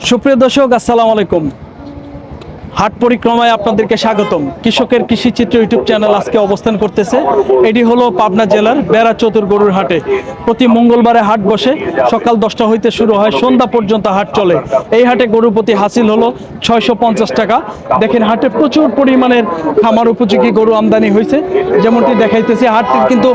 সুপ্রিয় দর্শক, আসসালামু আলাইকুম। হাট পরিক্রমায় আপনাদেরকে স্বাগতম। কৃষকের কৃষি চিত্র ইউটিউব চ্যানেল আজকে অবস্থান করতেছে। এটি হলো পাবনা জেলার বেড়া চতুর গরুর হাটে। প্রতি মঙ্গলবারে হাট বসে, সকাল 10টা হইতে শুরু হয়, সন্ধ্যা পর্যন্ত হাট চলে। এই হাটে গরু প্রতি হাসিল হলো 650 টাকা। দেখেন, হাটে প্রচুর পরিমাণের খামার উপযোগী গরু আমদানি হয়েছে। যেমনটি দেখাইতেছি, হাটের কিন্তু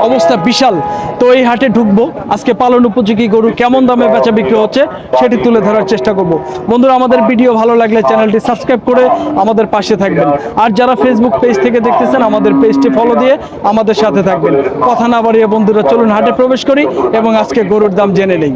অবস্থা বিশাল। তো এই হাটে ঢুকবো, আজকে পালন উপযোগী গরু কেমন দামে বেচা বিক্রি হচ্ছে সেটি তুলে ধরার চেষ্টা করব। বন্ধুরা, আমাদের ভিডিও ভালো লাগলে চ্যানেলটি সাবস্ক্রাইব করে আমাদের পাশে থাকবেন। আর যারা ফেসবুক পেজ থেকে দেখতেছেন, আমাদের পেজটি ফলো দিয়ে আমাদের সাথে থাকবেন। কথা না বাড়িয়ে বন্ধুরা, চলুন হাটে প্রবেশ করি এবং আজকে গরুর দাম জেনে নেই।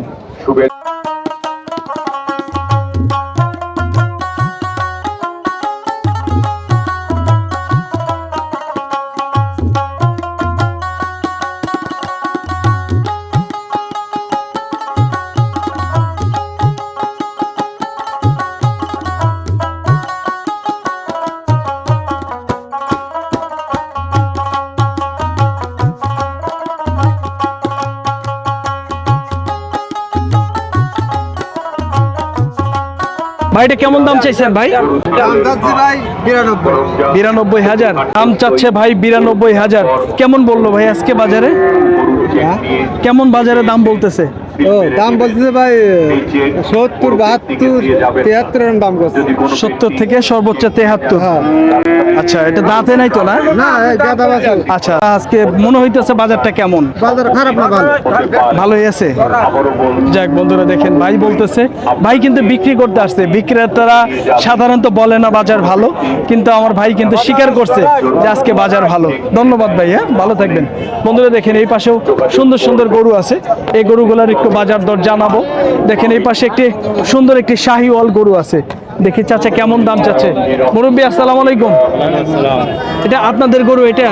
ভাইটা কেমন দাম চাইছেন ভাই? দাম চাচ্ছি ভাই 92,000 দাম চাচ্ছে ভাই। 92,000 কেমন বললো ভাই আজকে বাজারে? কেমন বাজারে দাম বলতেছে? ও দাম বলতেছে ভাই 70, 72, 73 এরকম দাম করছে। 70 থেকে সর্বোচ্চ 73। হ্যাঁ। আচ্ছা, এটা দাঁতে নাই তো না? না, এই গাদা বাছুর। আচ্ছা, আজকে মনে হইতেছে বাজারটা কেমন? বাজার খারাপ না, ভালো। ভালোই আছে। যাক বন্ধুরা, দেখেন ভাই বলতেছে, ভাই কিন্তু বিক্রি করতে আসছে। বিক্রেতারা সাধারণত বলে না বাজার ভালো, কিন্তু আমার ভাই কিন্তু স্বীকার করছে যে আজকে বাজার ভালো। ধন্যবাদ ভাই, হ্যাঁ, ভালো থাকবেন। বন্ধুরা দেখেন, এই পাশেও সুন্দর সুন্দর গরু আছে। এই গরুগুলোর একটু বাজার দর জানাবো। দেখেন, এই পাশে একটি সুন্দর একটি শাহিওয়াল গরু আছে। দেখি চাচা কেমন দাম চাচ্ছে। মুরব্বী, আসসালামু আলাইকুম। এটা আপনাদের গরু? এটা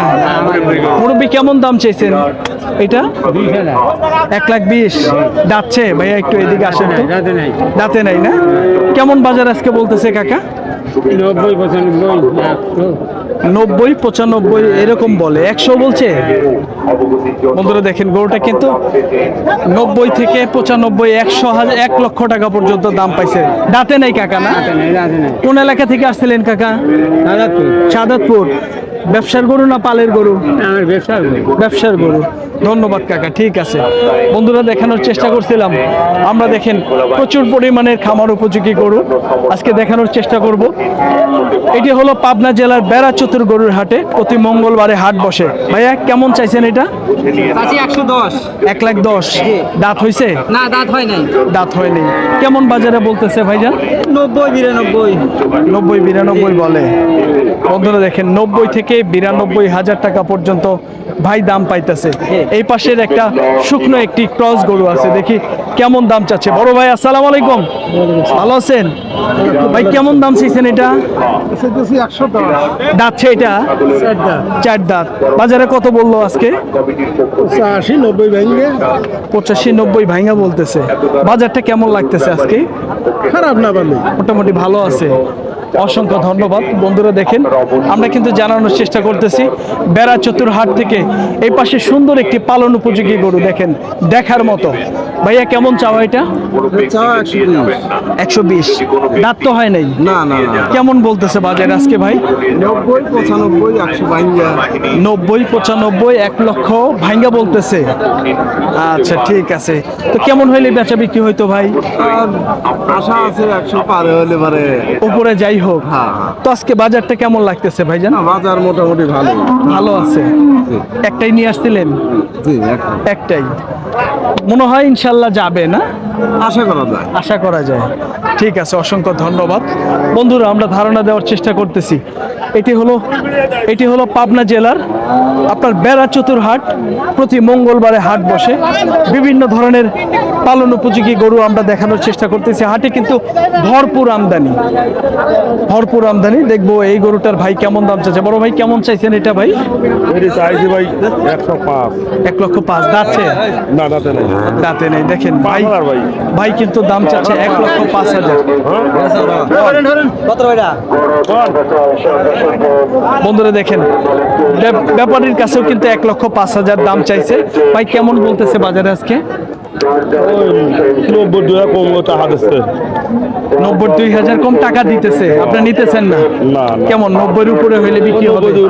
মুরব্বী কেমন দাম চাইছেন এটা? 1,20,000 যাচ্ছে। ভাইয়া একটু এদিকে আসেন তো। দাঁতে নাই না? কেমন বাজার আজকে বলতেছে কাকা? 90-95 এরকম বলে। 100 বলছে। বন্ধুরা দেখেন, গরুটা কিন্তু 90 থেকে 95, 100 লক্ষ টাকা পর্যন্ত দাম পাইছে। দাঁতে নাই কাকা না? কোন এলাকা থেকে আসছিলেন কাকা? সাদাতপুর। ব্যবসার গরু না পালের গরু? ব্যবসার গরু। ধন্যবাদ কাকা, ঠিক আছে। বন্ধুরা, দেখানোর চেষ্টা করছিলাম আমরা। দেখেন, প্রচুর পরিমাণের খামার উপযোগী গরু আজকে দেখানোর চেষ্টা করব। এটি হলো পাবনা জেলার বেড়া চতুর গরুর হাটে। প্রতি মঙ্গলবারে হাট বসে। ভাইয়া কেমন চাইছেন এটা? 110। 1,10,000 দাঁত হয়েছে? না, দাঁত হয় নাই। দাঁত হয়নি। কেমন বাজারে বলতেছে ভাইজান? 90-92 বলে। বন্ধুরা দেখেন, 90 থেকে 92,000 টাকা পর্যন্ত ভাই দাম পাইতেছে। এই পাশের একটা শুকনো একটি ক্রস গরু আছে, দেখি কেমন দাম চাচ্ছে। বড় ভাই, আসসালামু আলাইকুম। ভালো আছেন ভাই? কেমন দাম চাইছেন এটা? 110। দাঁতছে এটা? 4 দাঁত। বাজারে কত বললো আজকে? 85-90 ভেঙে। 85-90 ভাঙা বলতেছে। বাজারটা কেমন লাগতেছে আজকে? খারাপ না, ভালো, মোটামুটি ভালো আছে। অসংখ্য ধন্যবাদ। বন্ধুরা দেখেন, আমরা কিন্তু জানানোর চেষ্টা করতেছি বেড়া চতুর হাট থেকে। এই পাশে সুন্দর একটি পালন উপযোগী গরু, দেখেন দেখার মতো। ভাইয়া কেমন চাওয়া এটা? 120। দাঁত তো হয় নাই? না না না। কেমন বলতেছে বাজার আজকে ভাই? 90-95, 100 ভাঙা। 90-95, 1 লক্ষ ভাঙ্গা বলতেছে। আচ্ছা, ঠিক আছে। তো কেমন হইলে বেচা বিক্রি হইতো ভাই? আশা আছে 100 পারে হলে পারে। উপরে যাই হোক। হ্যাঁ। তো আজকে বাজারটা কেমন লাগতেছে ভাইজান? বাজার মোটামুটি ভালো। ভালো আছে। একটাই নিয়ে আসছিলেন? জি, একটাই। মনে হয় ইনশাল্লাহ যাবে না? আশা করা যায়। আশা করা যায়। ঠিক আছে, অসংখ্য ধন্যবাদ। বন্ধুরা, আমরা ধারণা দেওয়ার চেষ্টা করতেছি। এটি হলো পাবনা জেলার আপনার বেড়া চতুর হাট। প্রতি মঙ্গলবারে হাট বসে। বিভিন্ন ধরনের পালন উপযোগী গরু আমরা দেখানোর চেষ্টা করতেছি। হাটে কিন্তু ভরপুর আমদানি। দেখবো এই গরুটার ভাই কেমন দাম চাইছে। বড় ভাই কেমন চাইছেন এটা ভাই? চাইছি ভাই 105। 1,05,000 দাঁতছে? না, দাঁতে নেই। দেখেন ভাই কিন্তু দাম চাচ্ছে 1,05,000। বন্ধুরা দেখেন, ব্যাপারীর কাছেও কিন্তু 1,05,000 দাম চাইছে। ভাই কেমন বলতেছে বাজারে আজকে? 90 কম টাকা দিচ্ছে 90-2000 কম টাকা দিতেছে, আপনি নিতেছেন না? না কেমন 90-এর উপরে হইলে বিক্রি হবে? 90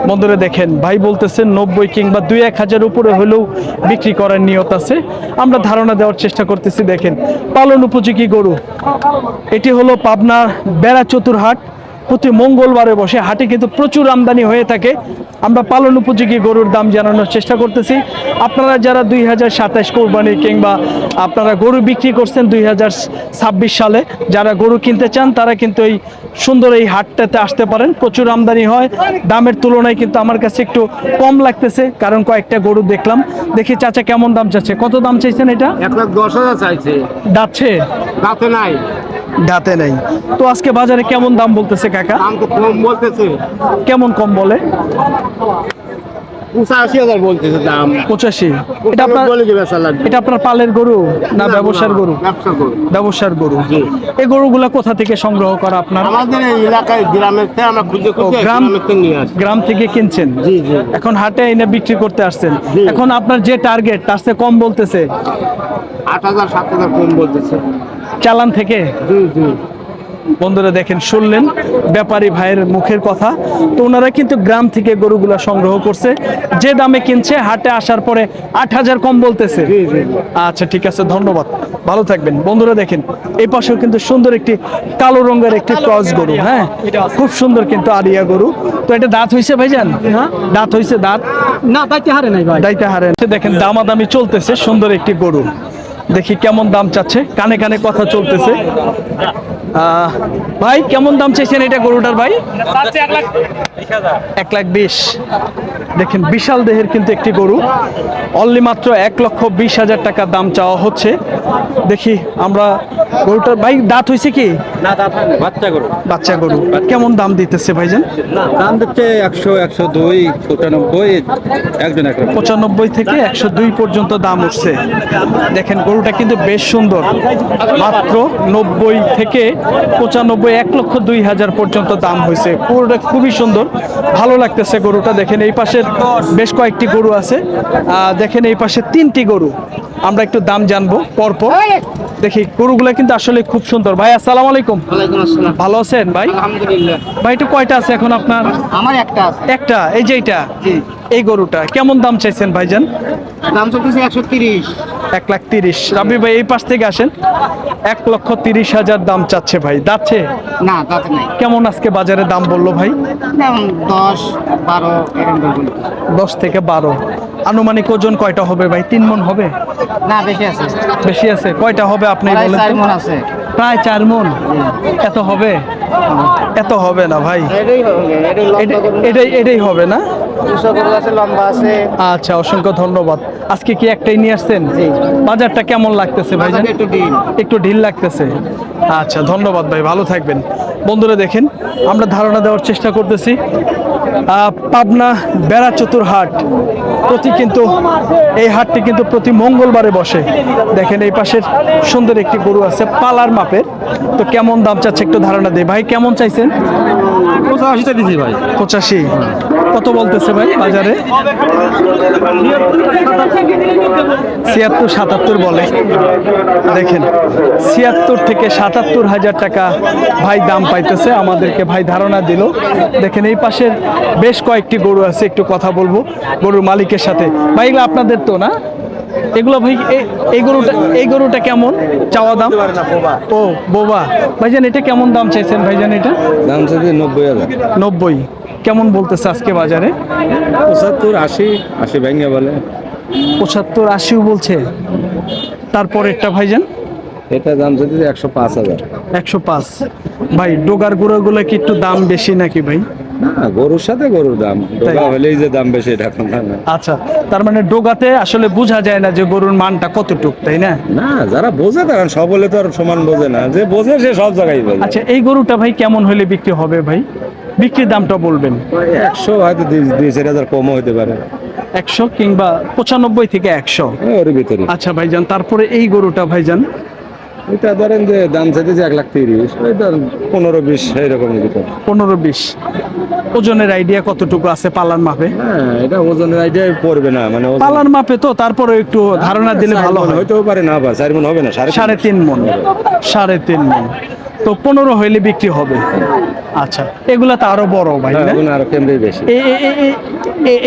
বন্ধুরা দেখেন, ভাই বলতেছেন 90 কিংবা 2-1000 উপরে হলেও বিক্রি করার নিয়ত আছে। আমরা ধারণা দেওয়ার চেষ্টা করতেছি। দেখেন পালন উপযোগী গরু, এটি হলো পাবনা বেড়া চতুরহাট। প্রতি মঙ্গলবারে বসে হাটে কিন্তু প্রচুর আমদানি হয়ে থাকে। আমরা পালন উপযোগী গরুর দাম জানানোর চেষ্টা করতেছি। আপনারা যারা 2027 কোরবানি কিংবা আপনারা গরু বিক্রি করছেন 2026 সালে, যারা গরু কিনতে চান তারা কিন্তু এই সুন্দর এই হাটটাতে আসতে পারেন। প্রচুর আমদানি হয়, দামের তুলনায় কিন্তু আমার কাছে একটু কম লাগতেছে, কারণ কয়েকটা গরু দেখলাম। দেখি চাচা কেমন দাম চাচ্ছে, কত দাম চাইছেন এটা? 1,10,000 চাইছে, দাচ্ছে তাতে নাই, দাঁতে নেই। তো আজকে বাজারে কেমন দাম বলতেছে কাকা? দাম তো কম বলতেছে, কেমন কম বলে? 85,000 বলতেছে দাম। 85। এটা আপনার, বলে যে বেচা লাগবে। এটা আপনার পালের গরু না ব্যবসার গরু? ব্যবসা গরু। ব্যবসার গরু। জি। এই গরুগুলা কোথা থেকে সংগ্রহ করা আপনার? আমাদের এই এলাকায় গ্রামের থেকে আমরা খুঁজে খুঁজে গ্রামের থেকে নিয়ে আসি। গ্রাম থেকে কিনছেন? জি জি। এখন হাটে এনে বিক্রি করতে আসছেন। জি। এখন আপনার যে টার্গেট তার চেয়ে কম বলতেছে 8,000 7,000 কম বলতেছে। চালান থেকে। জি জি। বন্ধুরা দেখেন, শুনলেন ব্যাপারী ভাইয়ের মুখের কথা। তো ওনারা কিন্তু গ্রাম থেকে গরুগুলা সংগ্রহ করছে, যে দামে কিনছে হাটে আসার পরে 8,000 কম বলতেছে। জি জি। আচ্ছা ঠিক আছে, ধন্যবাদ, ভালো থাকবেন। বন্ধুরা দেখেন, এই পাশেও কিন্তু সুন্দর একটি কালো রঙের একটি ক্রস গরু। হ্যাঁ, খুব সুন্দর কিন্তু আরিয়া গরু। তো এটা দাঁত হইছে ভাইজান? দাঁত হইছে? দাঁত না, দাইতে হারে নাই ভাই। দাইতে হারেন। দেখেন দামাদামি চলতেছে, সুন্দর একটি গরু। দেখি কেমন দাম চাচ্ছে, কানে কানে কথা চলতেছে। ভাই কেমন দাম চাইছেন এটা গরুটার ভাই? 1,20,000। দেখেন বিশাল দেহের কিন্তু একটি গরু, অনলি মাত্র 1,20,000 টাকা দাম চাওয়া হচ্ছে। দেখি আমরা গরুটার, ভাই দাঁত হয়েছে কি? না, দাঁত হয় না, বাচ্চা গরু। বাচ্চা গরু। কেমন দাম দিতেছে ভাইজান? দাম দিচ্ছে 100, 102, 95, একজন এক রকম। 95 থেকে 102 পর্যন্ত দাম উঠছে। দেখেন গরুটা কিন্তু বেশ সুন্দর, মাত্র 90 থেকে 95, 1,02,000 পর্যন্ত দাম হয়েছে। গরুটা খুবই সুন্দর, ভালো লাগতেছে গরুটা। দেখেন এই পাশে বেশ কয়েকটি গরু আছে। দেখেন এই পাশে 3টি গরু, আমরা একটু দাম জানবো পরপর। দেখি গরুগুলা কিন্তু আসলে খুব সুন্দর। ভাই আসসালামু আলাইকুম। ওয়ালাইকুম আসসালাম। ভালো আছেন ভাই? আলহামদুলিল্লাহ। ভাই একটু কয়টা আছে এখন আপনার? আমার একটা আছে। একটা, এই যে এইটা, জি। এই গরুটা কেমন দাম চাইছেন ভাইজান? দাম চলতেছে 130। 1,30,000। রাবি ভাই এই পাশ থেকে আসেন। 1,30,000 দাম চাচ্ছে ভাই। দাচ্ছে না, দাঁত নাই। কেমন আজকে বাজারে দাম বললো ভাই? যেমন 10, 12 এরকম বলতে। 10 থেকে 12। আনুমানিক ওজন কয়টা হবে ভাই? 3 মণ হবে? না, বেশি আছে। বেশি আছে? কয়টা হবে আপনি প্রায় বলেন 4 তো? মণ আছে। প্রায় 4 মণ। এত হবে? এত হবে না ভাই, এটাই হবে, এটাই লম্বা গরু। এটাই হবে না। 200 গরু আছে, লম্বা আছে। আচ্ছা, অসংখ্য ধন্যবাদ। আজকে কি একটাই নিয়ে আসছেন? জি। বাজারটা কেমন লাগতেছে ভাইজান? বাজারে একটু ডিম। একটু ঢিল লাগতেছে। আচ্ছা, ধন্যবাদ ভাই, ভালো থাকবেন। বন্ধুরা দেখেন, আমরা ধারণা দেওয়ার চেষ্টা করতেছি। পাবনা বেড়া চতুরহাট কিন্তু এই হাটটি কিন্তু প্রতি মঙ্গলবারে বসে। দেখেন এই পাশের সুন্দর একটি গরু আছে পালার মাপের। তো কেমন দাম চাচ্ছে একটু ধারণা দেয় ভাই, কেমন চাইছেন? 85 দিছি ভাই। 85। কত বলতেছে ভাই বাজারে? 76-77 বলে। দেখেন 76 থেকে 77,000 টাকা ভাই দাম পাইতেছে, আমাদেরকে ভাই ধারণা দিল। দেখেন এই পাশের বেশ কয়েকটি গরু আছে, একটু কথা বলবো গরুর মালিকের সাথে। ভাই এগুলো আপনাদের তো না? এগুলো ভাই এই গরুটা কেমন চাওয়া দাম? ও বোবা। ভাইজান এটা কেমন দাম চাইছেন ভাইজান? এটা দাম চাইছে 90,000। 90। কেমন বলতেছে আজকে বাজারে? 75, 80, 80 ভেঙে বলে। 75-80 বলছে। তারপরেরটা ভাইজান? এটা দাম চাইছে 105,000। 105। ভাই ডোগার গুঁড়োগুলো কি একটু দাম বেশি নাকি ভাই? না, গরুর সাথে গরুর দাম, ডোগা হলেই যে দাম বেশি এটা এখন না। আচ্ছা, তার মানে ডোগাতে আসলে বোঝা যায় না যে গরুর মানটা কতটুক, তাই না? না, যারা বোঝে তারা সকলে তো আর সমান বোঝে না, যে বোঝে সে সব জায়গায় বোঝে। আচ্ছা, এই গরুটা ভাই কেমন হলে বিক্রি হবে ভাই? বিক্রির দামটা বলবেন। 100 হয়তো 2-4,000 কমও হতে পারে। 100 কিংবা 95 থেকে 100 ওর ভিতরে। আচ্ছা ভাইজান, তারপরে এই গরুটা ভাইজান এটা ধরেন যে দাম চাইতে যে 1,30,000, এটা 15-20 এইরকম দিতে। 15-20। ওজনের আইডিয়া কতটুকু আছে পালার মাপে? হ্যাঁ, এটা ওজনের আইডিয়া পড়বে না, মানে পালার মাপে তো তারপরে একটু ধারণা দিলে ভালো হয়। হইতেও পারে না, বা 4 মণ হবে না, 3.5 মণ। 3.5 মণ তো 15 হইলে বিক্রি হবে। আচ্ছা, এগুলা তো আরো বড় ভাই না? আরো কেমনি বেশি।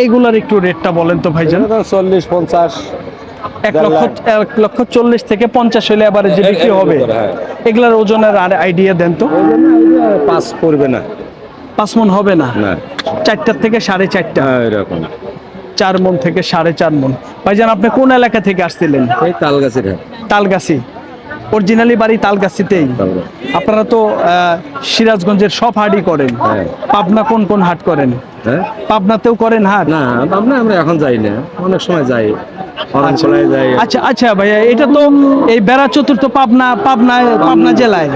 এগুলার একটু রেটটা বলেন তো ভাইজান। 40-50। 1,40,000 থেকে 50 হলে আবার যে বিক্রি হবে, হ্যাঁ। এগুলার ওজনের আর আইডিয়া দেন তো। 5 পড়বে না। 5 মণ হবে না? না। 4টার থেকে 4.5টা। হ্যাঁ, এরকম। 4 মণ থেকে 4.5 মণ। ভাইজান আপনি কোন এলাকা থেকে আসছিলেন? এই তালগাছির। তালগাছি। অরিজিনালি বাড়ি তালগাছিতেই। আপনারা তো সিরাজগঞ্জের সব হাটই করেন। হ্যাঁ। পাবনা কোন কোন হাট করেন? হ্যাঁ, পাবনাতেও করেন হাট? না আমরা এখন যাই না, অনেক সময় যাই, অরণখোলায় যাই। আচ্ছা আচ্ছা ভাইয়া, এটা তো এই বেড়া চতুর্থ পাবনা জেলায়,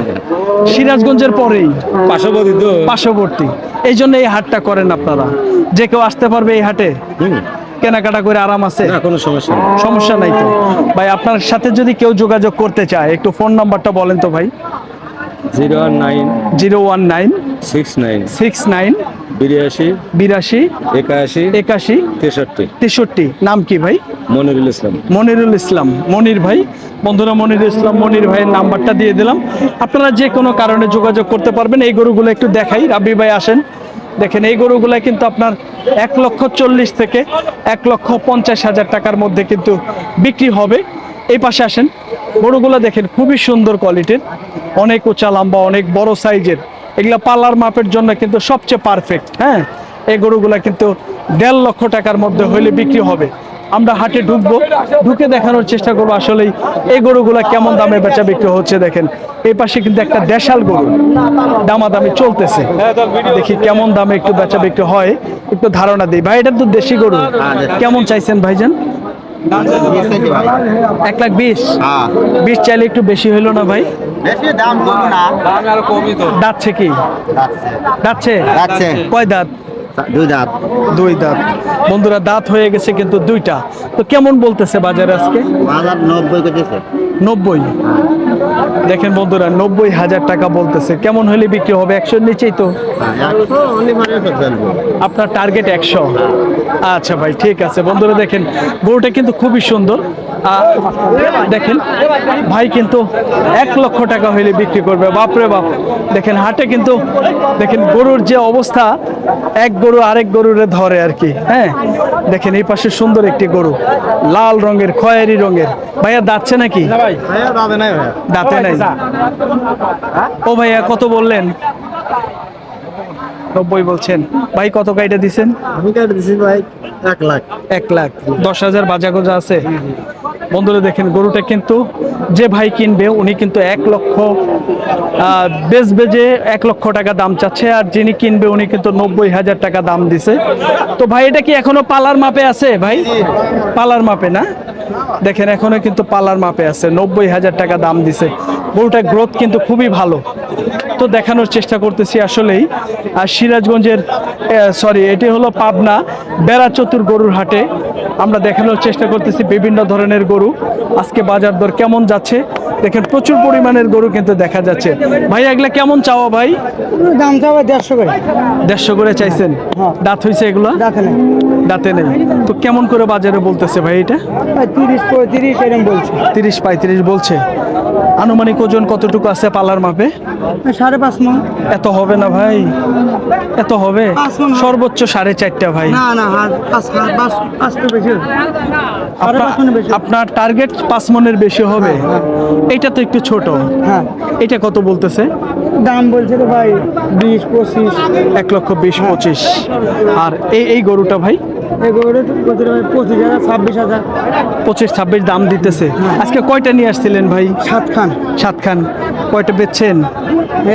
সিরাজগঞ্জের পরেই পাশাপাশি তো। পার্শ্ববর্তী। এই জন্য এই হাটটা করেন আপনারা, যে কেউ আসতে পারবে এই হাটে, কেনাকাটা করে আরাম আছে, না, কোনো সমস্যা নেই। সমস্যা নাই তো। ভাই আপনার সাথে যদি কেউ যোগাযোগ করতে চায় একটু ফোন নাম্বারটা বলেন তো ভাই। 019 019 69 69 82 82 81 81 63। 63। নাম কি ভাই? মনিরুল ইসলাম। মনিরুল ইসলাম, মনির ভাই। বন্ধুরা, মনিরুল ইসলাম মনির ভাইয়ের নাম্বারটা দিয়ে দিলাম, আপনারা যে কোনো কারণে যোগাযোগ করতে পারবেন। এই গরুগুলো একটু দেখাই, রাবি ভাই আসেন। দেখেন এই গরুগুলো কিন্তু আপনার 1,40,000 থেকে 1,50,000 টাকার মধ্যে কিন্তু বিক্রি হবে। এই পাশে আসেন, গরুগুলো দেখেন খুবই সুন্দর কোয়ালিটির, অনেক উঁচা লম্বা, অনেক বড় সাইজের। এগুলা পালার মাপের জন্য কিন্তু সবচেয়ে পারফেক্ট। হ্যাঁ, এই গরুগুলা কিন্তু 1.5 লক্ষ টাকার মধ্যে হইলে বিক্রি হবে। আমরা হাটে ঢুকবো, ঢুকে দেখানোর চেষ্টা করবো আসলেই এই গরুগুলা কেমন দামে বেচা বিক্রি হচ্ছে। দেখেন এই পাশে কিন্তু একটা দেশাল গরু দামাদামি চলতেছে, দেখি কেমন দামে একটু বেচা বিক্রি হয়, একটু ধারণা দিই। ভাই এটা তো দেশি গরু, কেমন চাইছেন ভাইজান? 1,20,000। 20 চাইলে একটু বেশি হইলো না ভাই? দাঁতছে কি? দাঁতছে কয় দাঁত? 2 দাঁত। 2 দাঁত। বন্ধুরা, দাঁত হয়ে গেছে কিন্তু 2টা। তো কেমন বলতেছে বাজারে আজকে? 90 কেটেছে। 90। দেখেন বন্ধুরা, 90,000 টাকা বলতেছে। কেমন হলে বিক্রি হবে? 100-র নিচেই তো। 100 হলে মানে চলবে। আপনার টার্গেট 100। আচ্ছা ভাই, ঠিক আছে। বন্ধুরা দেখেন গরুটা কিন্তু খুবই সুন্দর। দেখেন ভাই কিন্তু 1 লক্ষ টাকা হইলে বিক্রি করবে। বাপরে বাপ, দেখেন হাটে কিন্তু দেখেন গরুর যে অবস্থা, এক গরু আরেক গরুরে ধরে আর কি। হ্যাঁ, দেখেন এই পাশে সুন্দর একটি গরু, লাল রঙের, খয়েরি রঙের। ভাইয়া দাঁতছে নাকি? দাঁতে নাই। ও ভাইয়া কত বললেন? 90 বলছেন। ভাই কত কাইটা দিছেন? আমি কেটে দিছি ভাই 1 লাখ। 1,10,000 বাজা গোজা আছে। বন্ধুরা দেখেন গরুটা কিন্তু যে ভাই কিনবে উনি কিন্তু 1 লক্ষ বেচবে, যে 1 লক্ষ টাকা দাম চাচ্ছে, আর যিনি কিনবে উনি কিন্তু 90,000 টাকা দাম দিছে। তো ভাই এটা কি এখনো পালার মাপে আছে ভাই? পালার মাপে না? দেখেন এখনো কিন্তু পালার মাপে আছে, 90,000 টাকা দাম দিছে। গরুটার গ্রোথ কিন্তু খুবই ভালো। তো দেখানোর চেষ্টা করতেছি আসলেই আর সিরাজগঞ্জের সরি, এটি হলো পাবনা বেড়াচতুর গরুর হাটে। আমরা দেখানোর চেষ্টা করতেছি বিভিন্ন ধরনের গরু, আজকে বাজার দর কেমন যাচ্ছে। দেখেন প্রচুর পরিমাণের গরু কিন্তু দেখা যাচ্ছে। ভাই এগুলা কেমন চাওয়া ভাই? দাম চাওয়া 150 করে। 150 করে চাইছেন? দাঁত হয়েছে এগুলা? দাঁতে নেই। দাঁতে নেই। তো কেমন করে বাজারে বলতেছে ভাই এটা? 30-35 এরকম বলছে। 30-35 বলছে। আনুমানিক ওজন কতটুকু আছে পালার মাপে? 5.5 মণ। এত হবে না ভাই, এত হবে? 5 মণ। সর্বোচ্চ 4.5টা ভাই। না 5 তো বেশি। আপনার টার্গেট 5 মণের বেশি হবে। এটা তো একটু ছোট। হ্যাঁ। এটা কত বলতেছে? দাম বলছে তো ভাই 20-25। 1,20,25। আর এই গরুটা ভাই? এই গরুটা বলছে ভাই 25,000 26,000। 25-26 দাম দিতেছে। আজকে কয়টা নিয়ে আসছিলেন ভাই? 7 খান। 7 খান। কয়টা বেচছেন?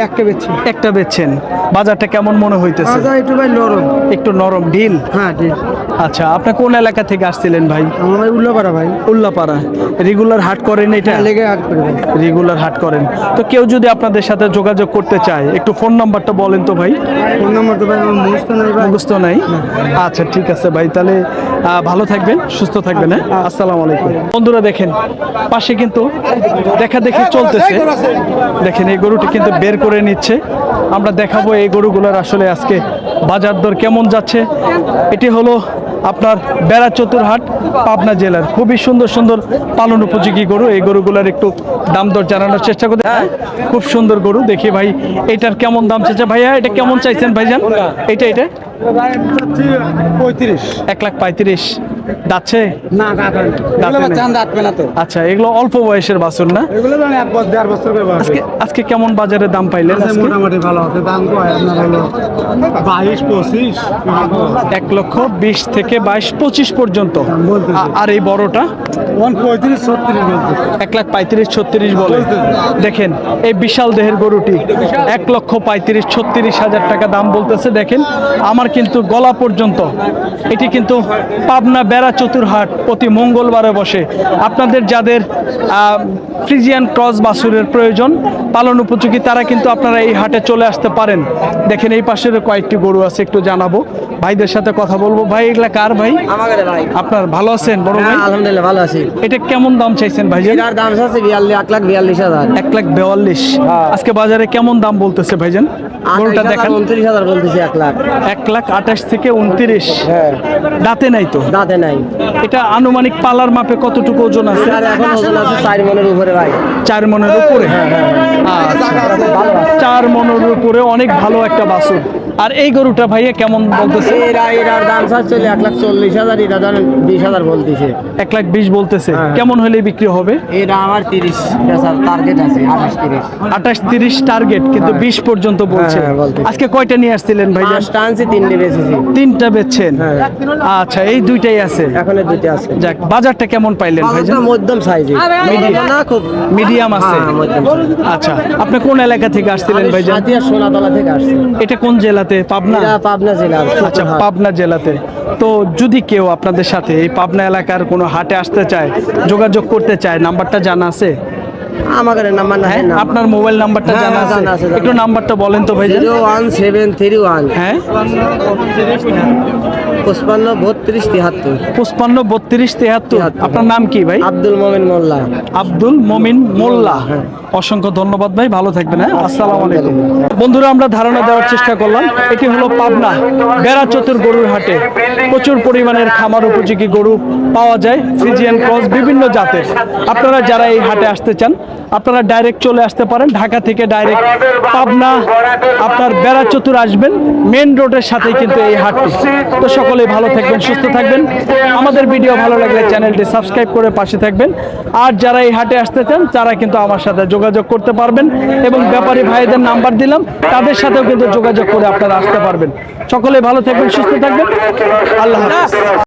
একটা বেচছি। একটা বেচছেন। বাজারটা কেমন মনে হইতেছে? বাজার একটু ভাই নরম। একটু নরম ঢিল। হ্যাঁ ঠিক। আচ্ছা, আপনি কোন এলাকা থেকে আসছিলেন ভাই? আমার ভাই উল্লাপাড়া ভাই। উল্লাপাড়া। রেগুলার হাট করেন এটা? লেগে হাট করে ভাই। রেগুলার হাট করেন। তো কেউ যদি আপনাদের সাথে যোগাযোগ করতে চায় একটু ফোন নাম্বারটা বলেন তো ভাই। ফোন নাম্বার তো ভাই আমার মুখস্থ নাই ভাই। মুখস্থ নাই? আচ্ছা ঠিক আছে ভাই, তাহলে ভালো থাকবেন, সুস্থ থাকবেন। হ্যাঁ, আসসালামু আলাইকুম। বন্ধুরা দেখেন পাশে কিন্তু দেখা দেখি চলতেছে। দেখেন এই গরুটি কিন্তু বের করে নিচ্ছে। আমরা দেখাবো এই গরুগুলোর আসলে আজকে বাজার দর কেমন যাচ্ছে। এটি হলো আপনার বেড়া চতুরহাট, পাবনা জেলার। খুবই সুন্দর সুন্দর পালন উপযোগী গরু। এই গরুগুলোর একটু দাম দর জানানোর চেষ্টা করতে। খুব সুন্দর গরু দেখি ভাই। এটার কেমন দাম চাইছে ভাইয়া? এটা কেমন চাইছেন ভাইজান? এটা 35। 1,35,000 যাচ্ছে? না দাঁত দাঁতবে না তো। আচ্ছা, এগুলো অল্প বয়সের বাছুর না? এগুলো জানি 1 বছর করে বয়স। আজকে কেমন বাজারে দাম পাইলেন? আজকে মোটামুটি ভালো আছে। দাম তো আপনার হলো 22-25। 1,20,000 থেকে 22-25 পর্যন্ত। আর এই বড়টা 35-36 বলতেছে। 1,35,000-36 বলে। দেখেন এই বিশাল দেহের গরুটি 1,35,000-36,000 টাকা দাম বলতেছে। দেখেন আমার কিন্তু গলা পর্যন্ত। এটি কিন্তু পাবনা বেড়া চতুরহাট প্রতি মঙ্গলবারে বসে। আপনাদের যাদের ফ্রিজিয়ান ক্রস বাছুরের প্রয়োজন, পালন উপযোগী, তারা কিন্তু আপনারা এই হাটে চলে আসতে পারেন। দেখেন এই পাশের কয়েকটি গরু আছে, একটু জানাবো, ভাইদের সাথে কথা বলবো। ভাই এগুলা কার ভাই? আমাদের ভাই। আপনার ভালো আছেন বড় ভাই? আলহামদুলিল্লাহ ভালো আছি। এটা কেমন দাম চাইছেন ভাইজান? এটার দাম আছে 1,42,000। 1,42,000। আজকে বাজারে কেমন দাম বলতেছে ভাইজান? গরুটা দেখেন। 29,000 বলতেছে। 1,00,000। 1,28,000 থেকে 29। হ্যাঁ। দাঁতে নাই তো? দাঁতে নাই। এটা আনুমানিক পালার মাপে কতটুকু ওজন আছে? আর এখন ওজন আছে 4 মনের উপরে ভাই। 4 মনের উপরে। আচ্ছা, 4 মনের উপরে অনেক ভালো একটা বাছুর। আর এই গরুটা ভাইয়া কেমন বলতেছে? এটার দাম চাচ্ছে 1,40,000। এটা ধরেন 20,000 বলতেছে। 1,20,000 বলতেছে। কেমন হলে বিক্রি হবে? এটা আমার 30 টার্গেট আছে। 28-30। 28-30 টার্গেট, কিন্তু 20 পর্যন্ত বলছে। হ্যাঁ, বলতেছে। আজকে কয়টা নিয়ে আসছিলেন ভাইজান? 5টা আনছি, 3টে বেচেছি। 3টা বেচছেন? হ্যাঁ। আচ্ছা, এই দুইটাই আছে। এখন 2টা আছে। যাক, বাজারটা কেমন পাইলেন ভাইজান? বাজারটা মধ্যম সাইজে। মিডিয়াম না, খুব মিডিয়াম আছে। হ্যাঁ, মধ্যম। আচ্ছা, আপনি কোন এলাকা থেকে আসছিলেন আমি ভাইজান? সাদিয়া সোনাতলা থেকে আসছি। এটা কোন জেলাতে? পাবনা? এটা পাবনা জেলা। আচ্ছা, পাবনা জেলাতে। তো যদি কেউ আপনাদের সাথে এই পাবনা এলাকার কোনো হাটে আসতে চায়, যোগাযোগ করতে চায়, নাম্বারটা জানা আছে? আমাদের নাম্বার না। হ্যাঁ, আপনার মোবাইল নাম্বারটা হ্যাঁ, জানা আছে? জানা আছে, জানা একটু নাম্বারটা বলেন তো ভাইজান। 01731। হ্যাঁ, 55-32-73। 55-32-73। আপনার নাম কি ভাই? আব্দুল মোমিন মোল্লা। আব্দুল মমিন মোল্লা। অসংখ্য ধন্যবাদ ভাই, ভালো থাকবেন। হ্যাঁ, আসসালামু আলাইকুম। বন্ধুরা, আমরা ধারণা দেওয়ার চেষ্টা করলাম। এটি হলো পাবনা বেড়া চতুর গরুর হাটে। প্রচুর পরিমাণের খামার উপযোগী গরু পাওয়া যায়, ফ্রিজিয়ান ক্রস বিভিন্ন জাতের। আপনারা যারা এই হাটে আসতে চান, আপনারা ডাইরেক্ট চলে আসতে পারেন। ঢাকা থেকে ডাইরেক্ট পাবনা আপনার বেড়া চতুর আসবেন, মেন রোডের সাথেই কিন্তু এই হাটটি। তো সকলেই ভালো থাকবেন, সুস্থ থাকবেন। আমাদের ভিডিও ভালো লাগলে চ্যানেলটি সাবস্ক্রাইব করে পাশে থাকবেন। আর যারা এই হাটে আসতে চান, তারা কিন্তু আমার সাথে যোগাযোগ করতে পারবেন, এবং ব্যাপারী ভাইদের নাম্বার দিলাম, তাদের সাথেও কিন্তু যোগাযোগ করে আপনারা আসতে পারবেন। সকলেই ভালো থাকবেন, সুস্থ থাকবেন। আল্লাহ হাফেজ।